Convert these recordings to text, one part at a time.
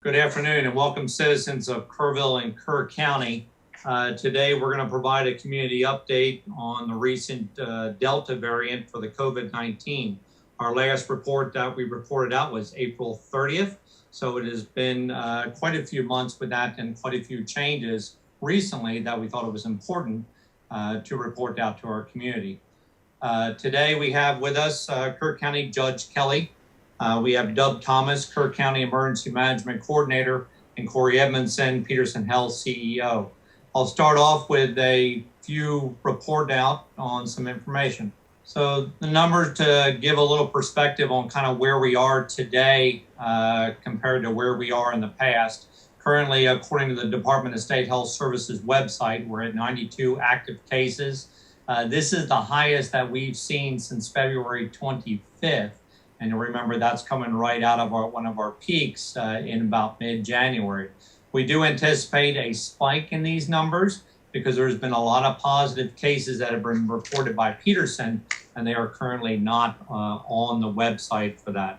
Good afternoon and welcome citizens of Kerrville and Kerr County. Today we're going to provide a community update on the recent Delta variant for the COVID-19. Our last report that we reported out was April 30th. So it has been quite a few months with that and quite a few changes recently that we thought it was important to report out to our community. Today we have with us Kirk County Judge Kelly. We have Dub Thomas, Kerr County Emergency Management Coordinator, and Cory Edmondson, Peterson Health CEO. I'll start off with a few report out on some information. So the numbers to give a little perspective on kind of where we are today compared to where we are in the past. Currently, according to the Department of State Health Services website, we're at 92 active cases. This is the highest that we've seen since February 25th. And remember, that's coming right out of one of our peaks in about mid-January. We do anticipate a spike in these numbers because there's been a lot of positive cases that have been reported by Peterson, and they are currently not on the website for that.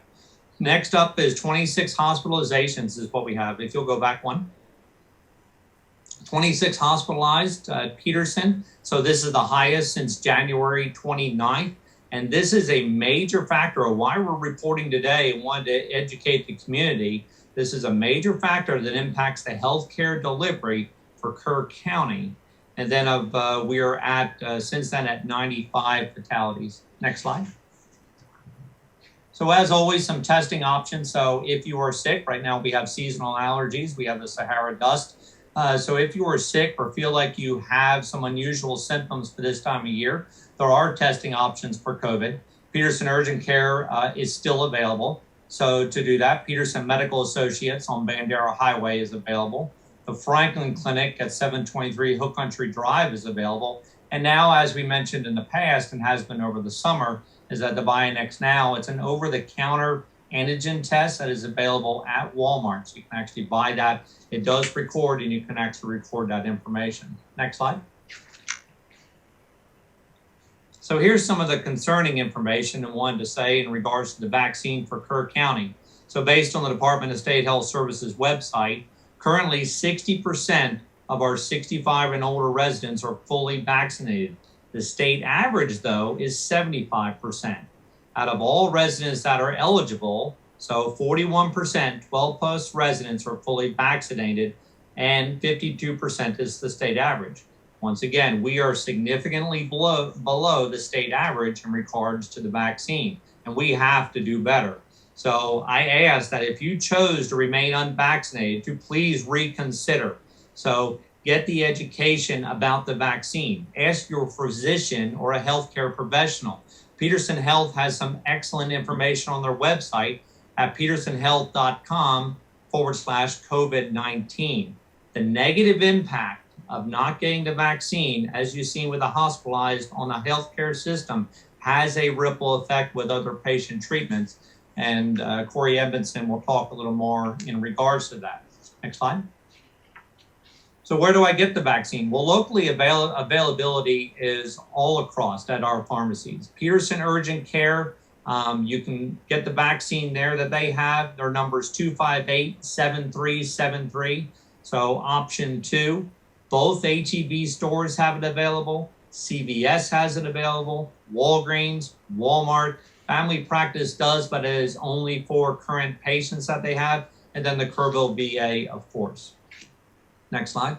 Next up is 26 hospitalizations is what we have. If you'll go back one. 26 hospitalized at Peterson. So this is the highest since January 29th. And this is a major factor of why we're reporting today and wanted to educate the community. This is a major factor that impacts the healthcare delivery for Kerr County. And then we are at, since then, at 95 fatalities. Next slide. So as always, some testing options. So if you are sick, right now we have seasonal allergies. We have the Sahara dust. So if you are sick or feel like you have some unusual symptoms for this time of year, there are testing options for COVID. Peterson Urgent Care is still available. So to do that, Peterson Medical Associates on Bandera Highway is available. The Franklin Clinic at 723 Hook Country Drive is available. And now, as we mentioned in the past and has been over the summer, is that the Bionex Now, it's an over-the-counter antigen test that is available at Walmart. So you can actually buy that. It does record and you can actually record that information. Next slide. So here's some of the concerning information I wanted to say in regards to the vaccine for Kerr County. So based on the Department of State Health Services website, currently 60% of our 65 and older residents are fully vaccinated. The state average, though, is 75%. Out of all residents that are eligible, so 41%, 12 plus residents are fully vaccinated, and 52% is the state average. Once again, we are significantly below the state average in regards to the vaccine, and we have to do better. So I ask that if you chose to remain unvaccinated, to please reconsider. So get the education about the vaccine. Ask your physician or a healthcare professional. Peterson Health has some excellent information on their website at petersonhealth.com/COVID-19. The negative impact of not getting the vaccine, as you've seen with the hospitalized on the healthcare system, has a ripple effect with other patient treatments. And Cory Edmondson will talk a little more in regards to that. Next slide. So where do I get the vaccine? Well, locally availability is all across at our pharmacies. Peterson Urgent Care, you can get the vaccine there that they have. Their number is 258-7373. So option 2. Both HEB stores have it available. CVS has it available. Walgreens, Walmart, Family Practice does, but it is only for current patients that they have. And then the Kerrville VA, of course. Next slide.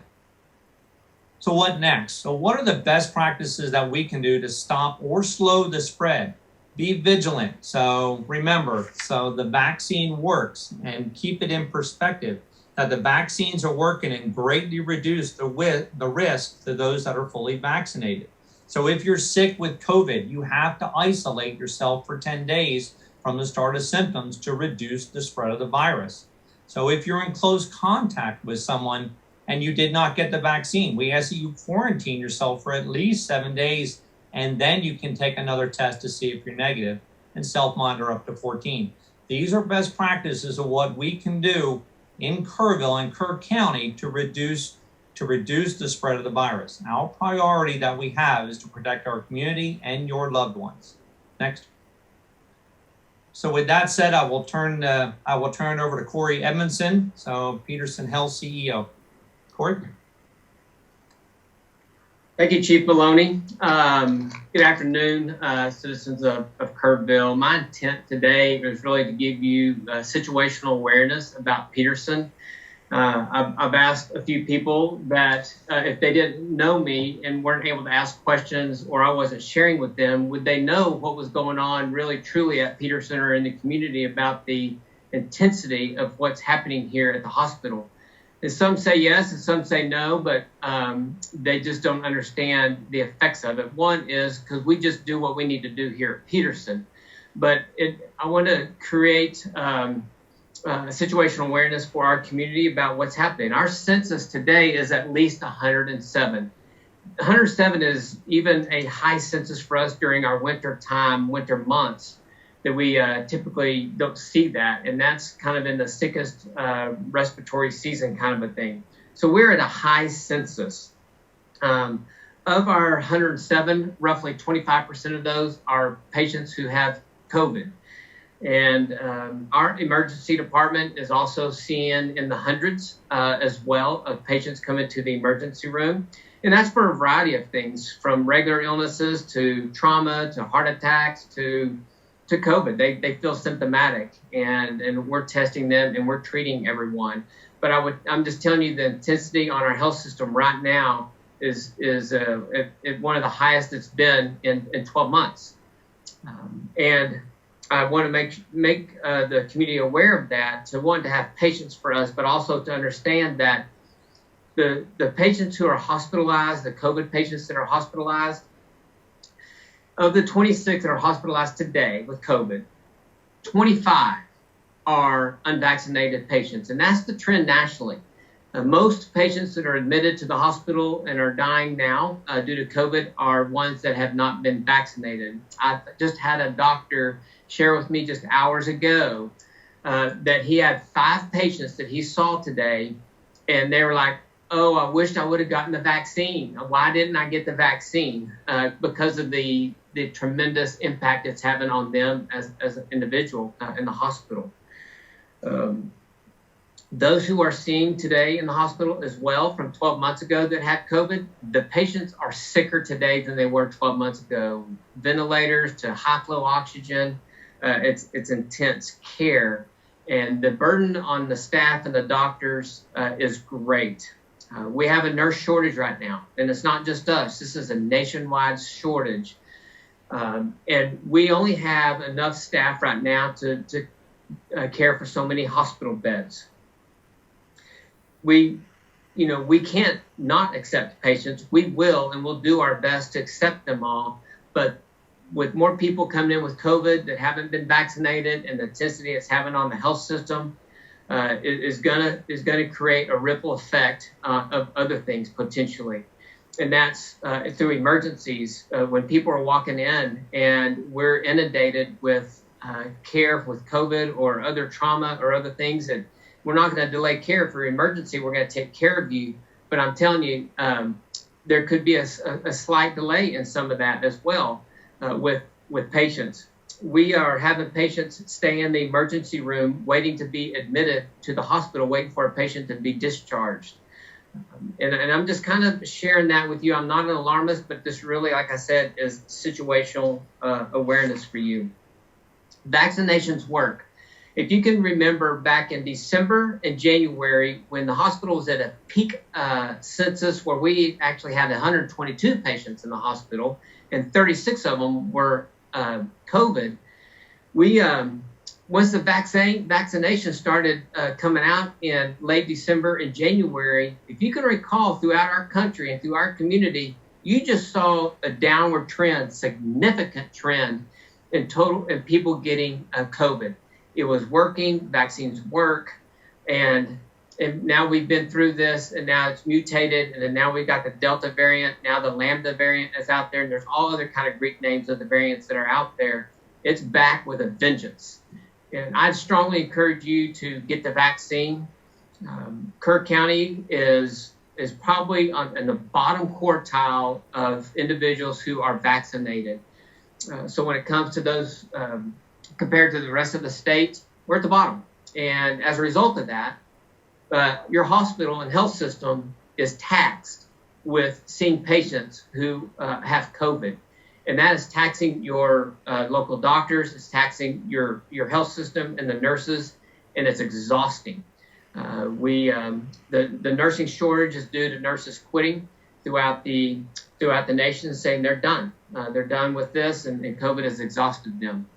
So what next? So what are the best practices that we can do to stop or slow the spread? Be vigilant. So remember, so the vaccine works, and keep it in perspective that the vaccines are working and greatly reduce the risk to those that are fully vaccinated. So if you're sick with COVID, you have to isolate yourself for 10 days from the start of symptoms to reduce the spread of the virus. So if you're in close contact with someone and you did not get the vaccine, we ask that you quarantine yourself for at least 7 days, and then you can take another test to see if you're negative and self-monitor up to 14. These are best practices of what we can do in Kerrville and Kerr County to reduce the spread of the virus. Our priority that we have is to protect our community and your loved ones. Next. So with that said, I will turn it over to Cory Edmondson, so Peterson Health CEO. Cory? Thank you, Chief Maloney. Good afternoon, citizens of Kerrville. My intent today is really to give you situational awareness about Peterson. I've asked a few people that if they didn't know me and weren't able to ask questions, or I wasn't sharing with them, would they know what was going on really truly at Peterson or in the community about the intensity of what's happening here at the hospital? And some say yes and some say no, but they just don't understand the effects of it. One is because we just do what we need to do here at Peterson. But I want to create situational awareness for our community about what's happening. Our census today is at least 107. 107 is even a high census for us during our winter months, that we typically don't see that. And that's kind of in the sickest respiratory season kind of a thing. So we're at a high census. Of our 107, roughly 25% of those are patients who have COVID. And our emergency department is also seeing in the hundreds as well of patients coming to the emergency room. And that's for a variety of things, from regular illnesses to trauma to heart attacks to COVID. They feel symptomatic, and we're testing them and we're treating everyone. But I'm just telling you, the intensity on our health system right now is one of the highest it's been in 12 months. And I want to make the community aware of that, to want to have patience for us, but also to understand that the patients who are hospitalized, the COVID patients that are hospitalized, of the 26 that are hospitalized today with COVID, 25 are unvaccinated patients, and that's the trend nationally. Most patients that are admitted to the hospital and are dying now due to COVID are ones that have not been vaccinated. I just had a doctor share with me just hours ago that he had 5 patients that he saw today, and they were like, "Oh, I wished I would have gotten the vaccine. Why didn't I get the vaccine?" Because of the tremendous impact it's having on them as an individual in the hospital. Those who are seeing today in the hospital as well from 12 months ago that had COVID, the patients are sicker today than they were 12 months ago. Ventilators to high flow oxygen, it's intense care. And the burden on the staff and the doctors is great. We have a nurse shortage right now, and it's not just us. This is a nationwide shortage. And we only have enough staff right now to care for so many hospital beds. We can't not accept patients. We will, and we'll do our best to accept them all. But with more people coming in with COVID that haven't been vaccinated, and the intensity it's having on the health system, is gonna create a ripple effect of other things potentially. And that's through emergencies. When people are walking in and we're inundated with care with COVID or other trauma or other things, that we're not going to delay care for emergency. We're going to take care of you. But I'm telling you, there could be a slight delay in some of that as well with patients. We are having patients stay in the emergency room waiting to be admitted to the hospital, waiting for a patient to be discharged. And I'm just kind of sharing that with you. I'm not an alarmist, but this really, like I said, is situational awareness for you. Vaccinations work. If you can remember back in December and January, when the hospital was at a peak census where we actually had 122 patients in the hospital and 36 of them were COVID, we once the vaccination started coming out in late December and January, if you can recall, throughout our country and through our community, you just saw a downward trend, significant trend in people getting COVID. It was working, vaccines work, and now we've been through this, and now it's mutated, and then now we've got the Delta variant, now the Lambda variant is out there, and there's all other kind of Greek names of the variants that are out there. It's back with a vengeance. And I'd strongly encourage you to get the vaccine. Kerr County is probably in the bottom quartile of individuals who are vaccinated. So when it comes to those compared to the rest of the state, we're at the bottom. And as a result of that, your hospital and health system is taxed with seeing patients who have COVID. And that is taxing your local doctors, it's taxing your health system and the nurses, and it's exhausting. The nursing shortage is due to nurses quitting throughout the nation, saying they're done. They're done with this, and COVID has exhausted them.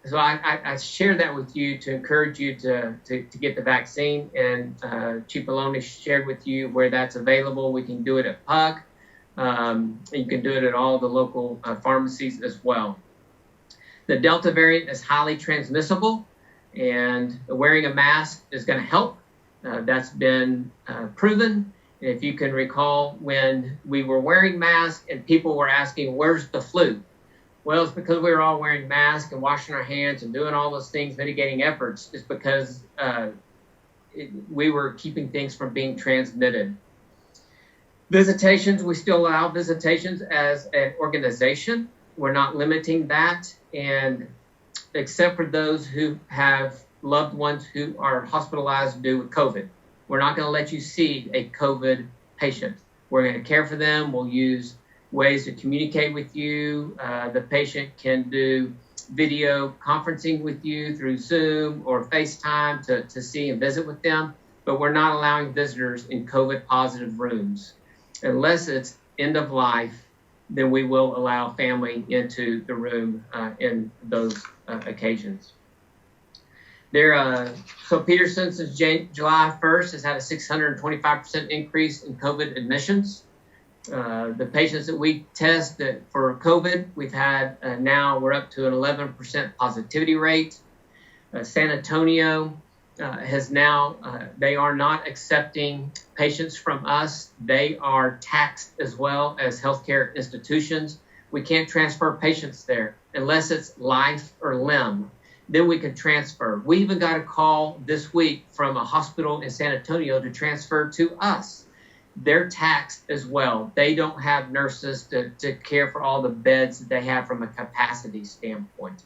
So I share that with you to encourage you to get the vaccine. And Chief Maloney shared with you where that's available. We can do it at PUC. You can do it at all the local pharmacies as well. The Delta variant is highly transmissible, and wearing a mask is going to help. That's been proven. If you can recall when we were wearing masks and people were asking, where's the flu? Well, it's because we were all wearing masks and washing our hands and doing all those things, mitigating efforts. It's because we were keeping things from being transmitted. Visitations, we still allow visitations as an organization. We're not limiting that, and except for those who have loved ones who are hospitalized due to COVID. We're not going to let you see a COVID patient. We're going to care for them. We'll use ways to communicate with you. The patient can do video conferencing with you through Zoom or FaceTime to see and visit with them, but we're not allowing visitors in COVID positive rooms. Unless it's end of life, then we will allow family into the room in those occasions. So Peterson, since July 1st, has had a 625% increase in COVID admissions. The patients that we test for COVID, we've had now we're up to an 11% positivity rate. San Antonio has now, they are not accepting patients from us. They are taxed as well as healthcare institutions. We can't transfer patients there unless it's life or limb. Then we can transfer. We even got a call this week from a hospital in San Antonio to transfer to us. They're taxed as well. They don't have nurses to care for all the beds that they have from a capacity standpoint.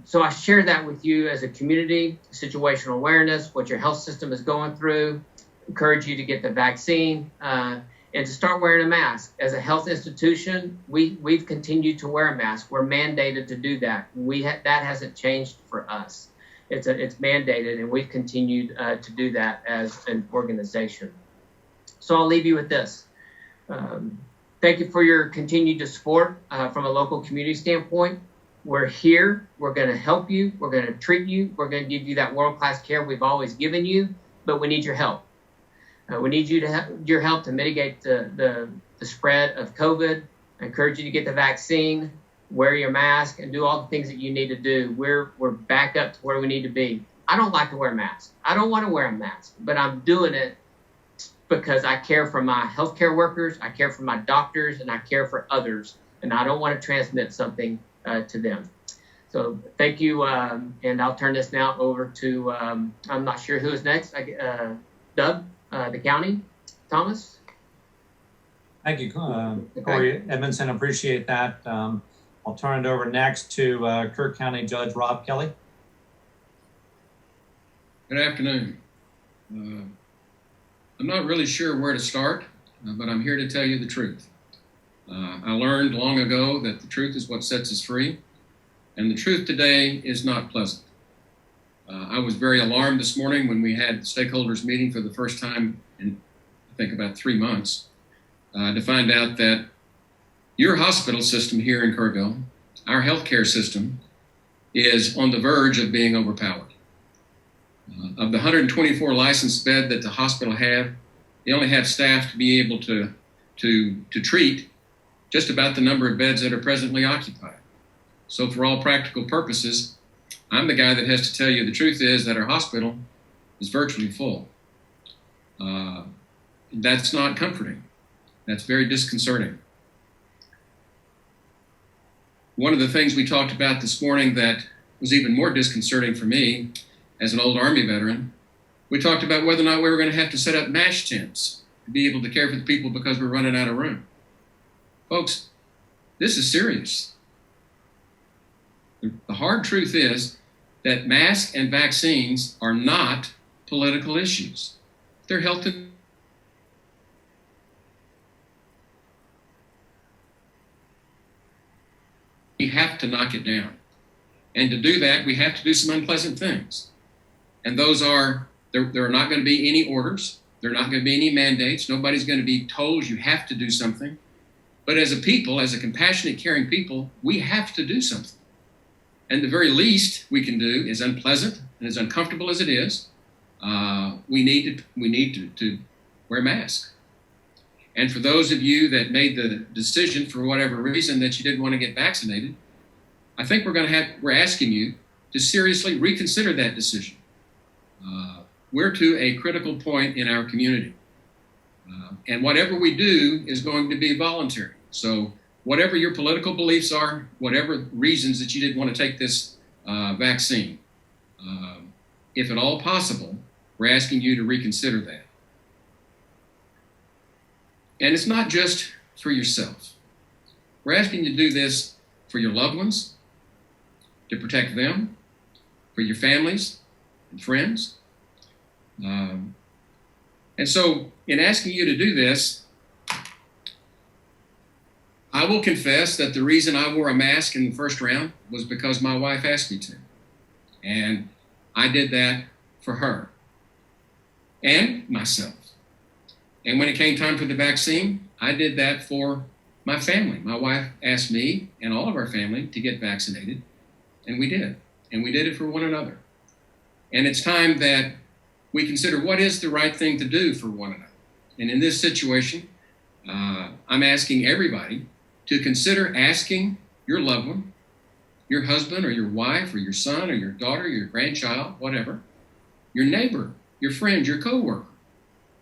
So I share that with you as a community, situational awareness, what your health system is going through, encourage you to get the vaccine, and to start wearing a mask. As a health institution, we've continued to wear a mask. We're mandated to do that. That hasn't changed for us. It's mandated, and we've continued to do that as an organization. So I'll leave you with this. Thank you for your continued support from a local community standpoint. We're here. We're going to help you. We're going to treat you. We're going to give you that world-class care we've always given you, but we need your help. We need your help to mitigate the spread of COVID. I encourage you to get the vaccine, wear your mask, and do all the things that you need to do. We're back up to where we need to be. I don't like to wear a mask. I don't want to wear a mask, but I'm doing it because I care for my healthcare workers, I care for my doctors, and I care for others, and I don't want to transmit something to them. So thank you, and I'll turn this now over to, I'm not sure who is next, Doug, the county, Thomas. Thank you, Cory Edmondson, appreciate that. I'll turn it over next to Kirk County Judge Rob Kelly. Good afternoon. I'm not really sure where to start, but I'm here to tell you the truth. I learned long ago that the truth is what sets us free, and the truth today is not pleasant. I was very alarmed this morning when we had the stakeholders meeting for the first time in, I think, about 3 months, to find out that your hospital system here in Kerrville, our healthcare system, is on the verge of being overpowered. Of the 124 licensed beds that the hospital have, they only have staff to be able to treat just about the number of beds that are presently occupied. So for all practical purposes, I'm the guy that has to tell you the truth is that our hospital is virtually full. That's not comforting. That's very disconcerting. One of the things we talked about this morning that was even more disconcerting for me as an old Army veteran, we talked about whether or not we were going to have to set up MASH tents to be able to care for the people because we're running out of room. Folks, this is serious. The hard truth is that masks and vaccines are not political issues. They're health and we have to knock it down. And to do that, we have to do some unpleasant things. And those are, there are not going to be any orders. There are not going to be any mandates. Nobody's going to be told you have to do something. But as a people, as a compassionate, caring people, we have to do something. And the very least we can do, as unpleasant and as uncomfortable as it is, we need to wear a mask. And for those of you that made the decision for whatever reason that you didn't want to get vaccinated, I think we're asking you to seriously reconsider that decision. We're to a critical point in our community. And whatever we do is going to be voluntary. So whatever your political beliefs are, whatever reasons that you didn't want to take this vaccine, if at all possible, we're asking you to reconsider that. And it's not just for yourself. We're asking you to do this for your loved ones, to protect them, for your families and friends. And so in asking you to do this, I will confess that the reason I wore a mask in the first round was because my wife asked me to. And I did that for her and myself. And when it came time for the vaccine, I did that for my family. My wife asked me and all of our family to get vaccinated, and we did. And we did it for one another. And it's time that we consider what is the right thing to do for one another. And in this situation, I'm asking everybody to consider asking your loved one, your husband or your wife or your son or your daughter, your grandchild, whatever, your neighbor, your friend, your coworker,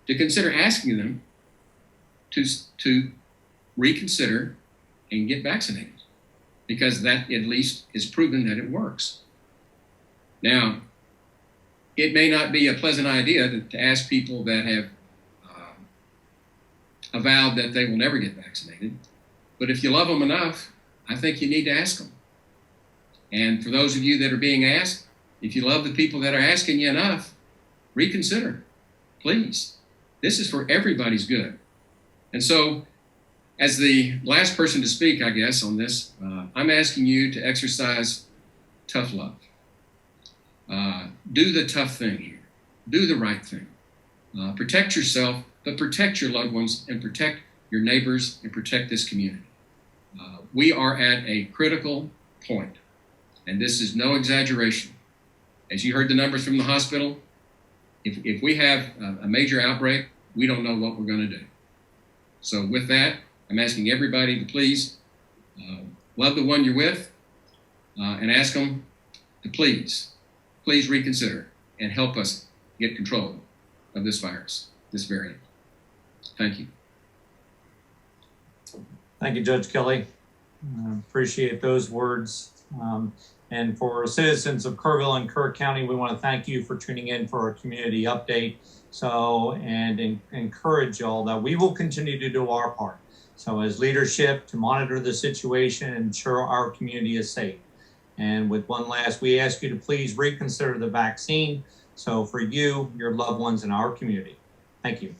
to consider asking them to reconsider and get vaccinated, because that at least is proven that it works. Now, it may not be a pleasant idea to ask people that have avowed that they will never get vaccinated, but if you love them enough, I think you need to ask them. And for those of you that are being asked, if you love the people that are asking you enough, reconsider, please. This is for everybody's good. And so, as the last person to speak, I guess, on this, I'm asking you to exercise tough love. Do the tough thing here. Do the right thing. Protect yourself, but protect your loved ones and protect your neighbors and protect this community. We are at a critical point, and this is no exaggeration. As you heard the numbers from the hospital, if we have a major outbreak, we don't know what we're going to do. So with that, I'm asking everybody to please love the one you're with and ask them to please reconsider and help us get control of this virus, this variant. Thank you. Thank you, Judge Kelly. Appreciate those words. And for citizens of Kerrville and Kerr County, we want to thank you for tuning in for our community update. And encourage y'all that we will continue to do our part. So as leadership, to monitor the situation and ensure our community is safe. And with one last, we ask you to please reconsider the vaccine. So for you, your loved ones, and our community. Thank you.